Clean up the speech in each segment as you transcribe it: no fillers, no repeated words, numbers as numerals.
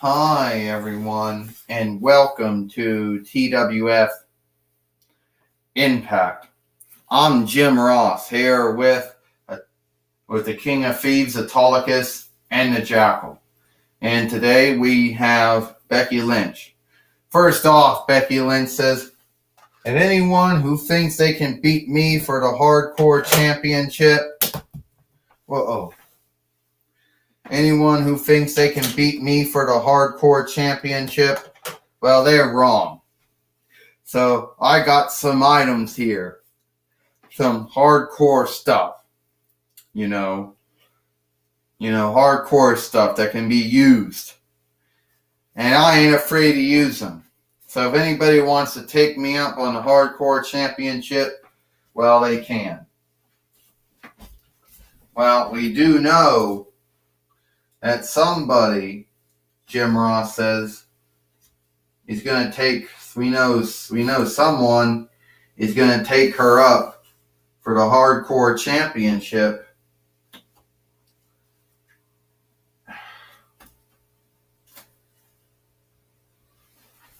Hi everyone, and welcome to TWF Impact. I'm Jim Ross here with the King of Thieves, Autolycus, and the Jackal. And today we have Becky Lynch. First off, Becky Lynch says, and anyone who thinks they can beat me for the Hardcore Championship, anyone who thinks they can beat me for the Hardcore Championship, well, they're wrong. So I got some items here. Some hardcore stuff. Hardcore stuff that can be used. And I ain't afraid to use them. So if anybody wants to take me up on the Hardcore Championship, well, they can. Well, we do know that somebody, Jim Ross says, is going to take, we know someone is going to take her up for the Hardcore Championship.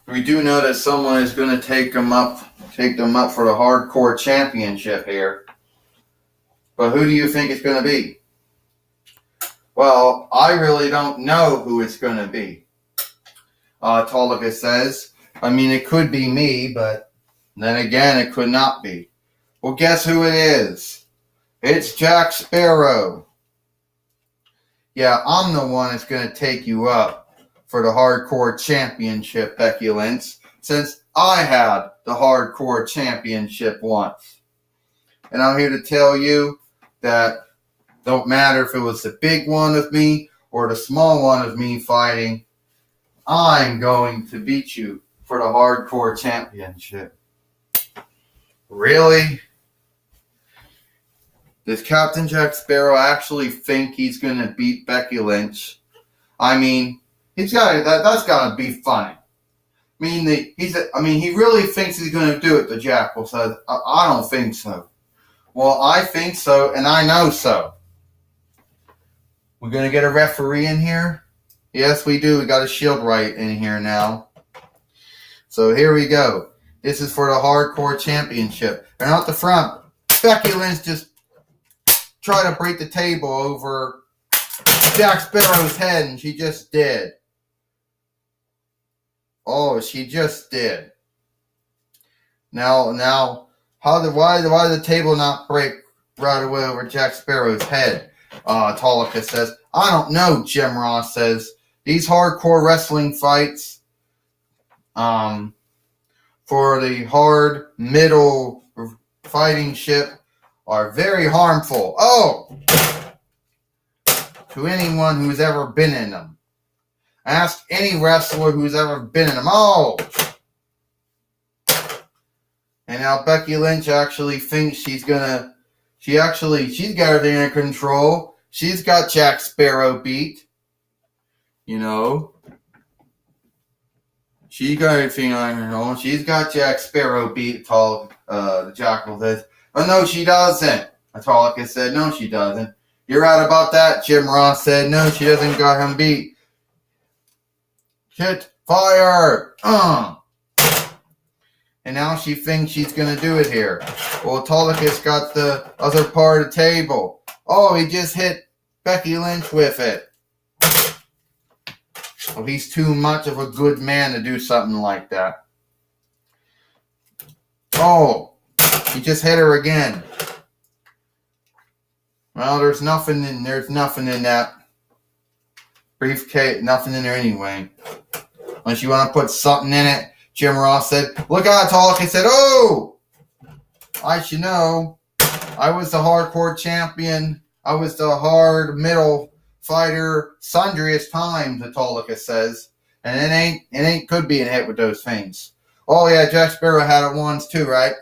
We do know that someone is going to take them up for the Hardcore Championship here. But who do you think it's going to be? Well, I really don't know who it's going to be. Autolycus says. I mean, it could be me, but then again, it could not be. Well, guess who it is? It's Jack Sparrow. Yeah, I'm the one that's going to take you up for the Hardcore Championship, Becky Lynch, since I had the Hardcore Championship once. And I'm here to tell you that don't matter if it was the big one of me or the small one of me fighting, I'm going to beat you for the Hardcore Championship. Really? Does Captain Jack Sparrow actually think he's going to beat Becky Lynch? I mean, that's got to be funny. He really thinks he's going to do it, the Jackal says. I don't think so. Well, I think so, and I know so. We're going to get a referee in here? Yes, we do. We got a shield right in here now. So here we go. This is for the Hardcore Championship. And out the front, Becky Lynch just tried to break the table over Jack Sparrow's head, and she just did. Oh, she just did. Now, why did the table not break right away over Jack Sparrow's head? Autolycus says, I don't know, Jim Ross says. These hardcore wrestling fights for the hard middle fighting ship are very harmful. To anyone who's ever been in them. Ask any wrestler who's ever been in them. And now Becky Lynch actually thinks she's got everything under control. She's got Jack Sparrow beat. She got everything under control. She's got Jack Sparrow beat, the Jackal says. Oh, no, she doesn't. Autolycus said, no, she doesn't. You're right about that, Jim Ross said. No, she doesn't got him beat. Hit, fire, And now she thinks she's going to do it here. Well, Autolycus got the other part of the table. Oh, he just hit Becky Lynch with it. Well, he's too much of a good man to do something like that. Oh, he just hit her again. Well, there's nothing in that briefcase, nothing in there anyway. Unless you want to put something in it. Jim Ross said, look out, Autolycus said, oh! I should know. I was the hardcore champion. I was the hard middle fighter sundriest times, Autolycus says. And it ain't good being hit with those things. Oh yeah, Jack Sparrow had it once too, right?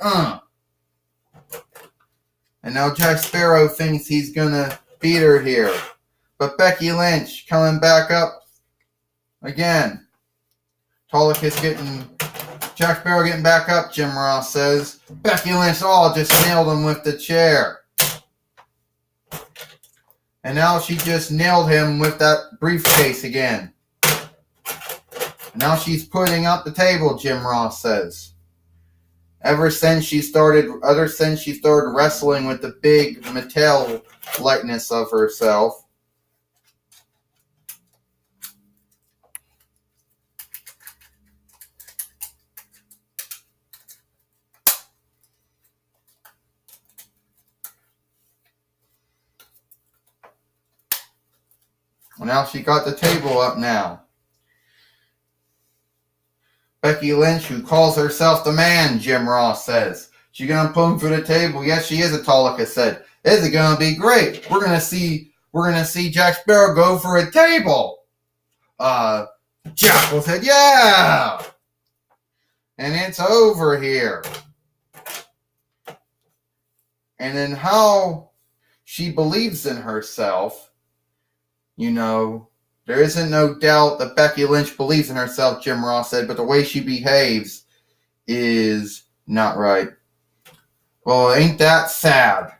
And now Jack Sparrow thinks he's gonna beat her here. But Becky Lynch coming back up again. Autolycus Jack Sparrow getting back up, Jim Ross says. Becky Lynch just nailed him with the chair. And now she just nailed him with that briefcase again. Now she's putting up the table, Jim Ross says. Ever since she started wrestling with the big Mattel likeness of herself. Well, now she got the table up now. Becky Lynch, who calls herself the man, Jim Ross says. She gonna put him through the table? Yes, she is, Autolycus said. This is gonna be great. We're gonna see Jack Sparrow go for a table. Jackal said, yeah. And it's over here. And then how she believes in herself, you know, there isn't no doubt that Becky Lynch believes in herself, Jim Ross said, but the way she behaves is not right. Well, ain't that sad?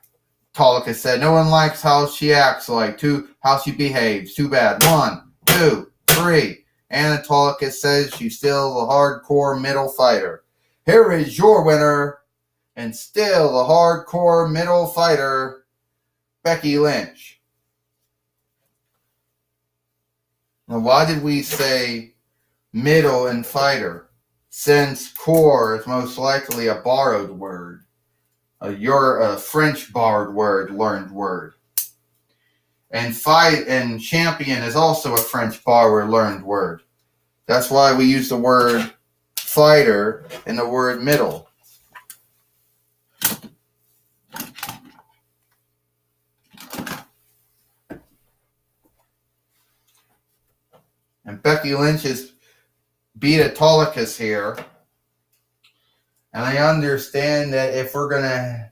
Autolycus said. No one likes how she acts like, how she behaves. Too bad. 1, 2, 3. And Autolycus says she's still a hardcore middle fighter. Here is your winner, and still a hardcore middle fighter, Becky Lynch. Now, why did we say middle and fighter? Since core is most likely a borrowed word. You're a French borrowed word, learned word. And champion is also a French borrowed learned word. That's why we use the word fighter and the word middle. And Becky Lynch has beat Autolycus here. And I understand that if we're gonna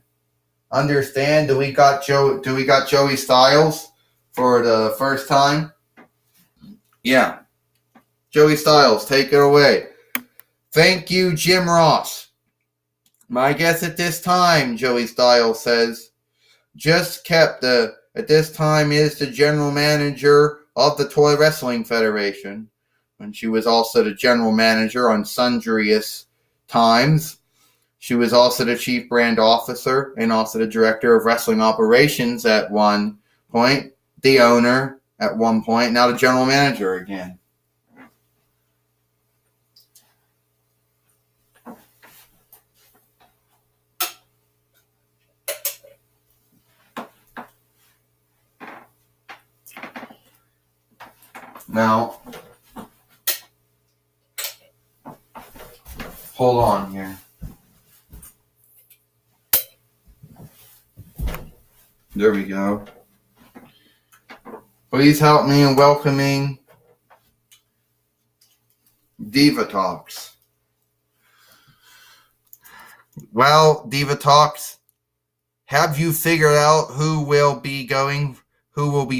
understand, do we got Joey Styles for the first time? Yeah. Joey Styles, take it away. Thank you, Jim Ross. My guess at this time, Joey Styles says, at this time is the general manager of the Toy Wrestling Federation. And she was also the general manager on sundriest times. She was also the chief brand officer and also the director of wrestling operations at one point, the owner at one point, now the general manager again. Now, hold on here. There we go. Please help me in welcoming Diva Talks. Well, Diva Talks, have you figured out who will be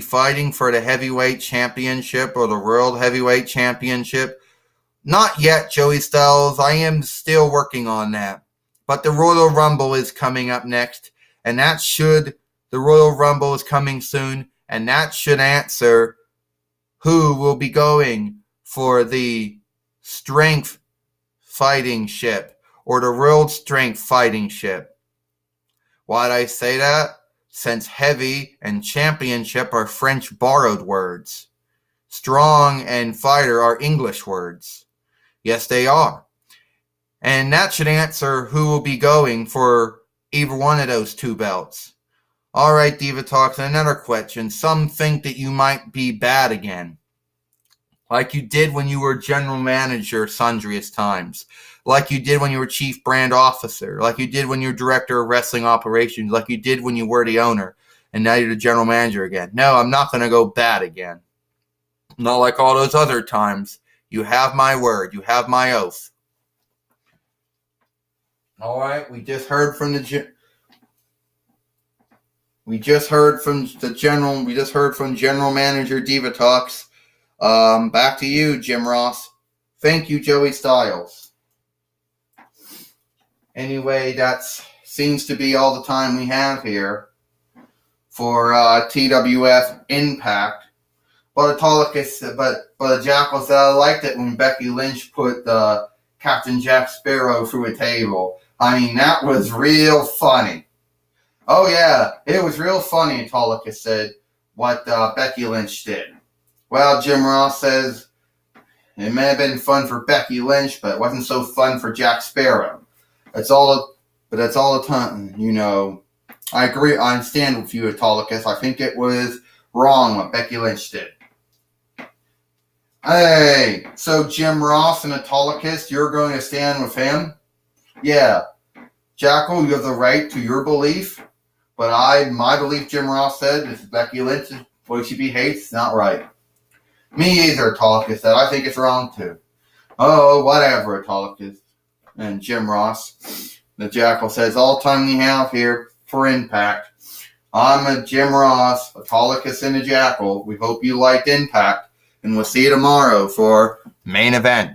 fighting for the heavyweight championship or the world heavyweight championship? Not yet, Joey Styles. I am still working on that. But the Royal Rumble is coming up next, and the Royal Rumble is coming soon, and that should answer who will be going for the strength fighting ship or the world strength fighting ship. Why'd I say that? Since heavy and championship are French borrowed words. Strong and fighter are English words. Yes, they are. And that should answer who will be going for either one of those two belts. All right, Diva Talks, another question. Some think that you might be bad again. Like you did when you were general manager sundriest times. Like you did when you were chief brand officer. Like you did when you were director of wrestling operations. Like you did when you were the owner. And now you're the general manager again. No, I'm not going to go bad again. Not like all those other times. You have my word. You have my oath. All right, we just heard from general manager Diva Talks. Back to you, Jim Ross. Thank you, Joey Styles. Anyway, that seems to be all the time we have here for TWF Impact. But Autolycus, but the Jackal said, I liked it when Becky Lynch put Captain Jack Sparrow through a table. I mean, that was real funny. Oh yeah, it was real funny, Autolycus said, what Becky Lynch did. Well, Jim Ross says, it may have been fun for Becky Lynch, but it wasn't so fun for Jack Sparrow. That's all the time, you know. I agree, I stand with you, Autolycus. I think it was wrong what Becky Lynch did. Hey, so Jim Ross and Autolycus, you're going to stand with him? Yeah. Jackal, you have the right to your belief, but my belief, Jim Ross said, is Becky Lynch, the way she behaves, it's not right. Me either, Autolycus said. I think it's wrong too. Oh, whatever, Autolycus. And Jim Ross, the Jackal says, all the time we have here for Impact. I'm a Jim Ross, Autolycus, and the Jackal. We hope you liked Impact, and we'll see you tomorrow for Main Event.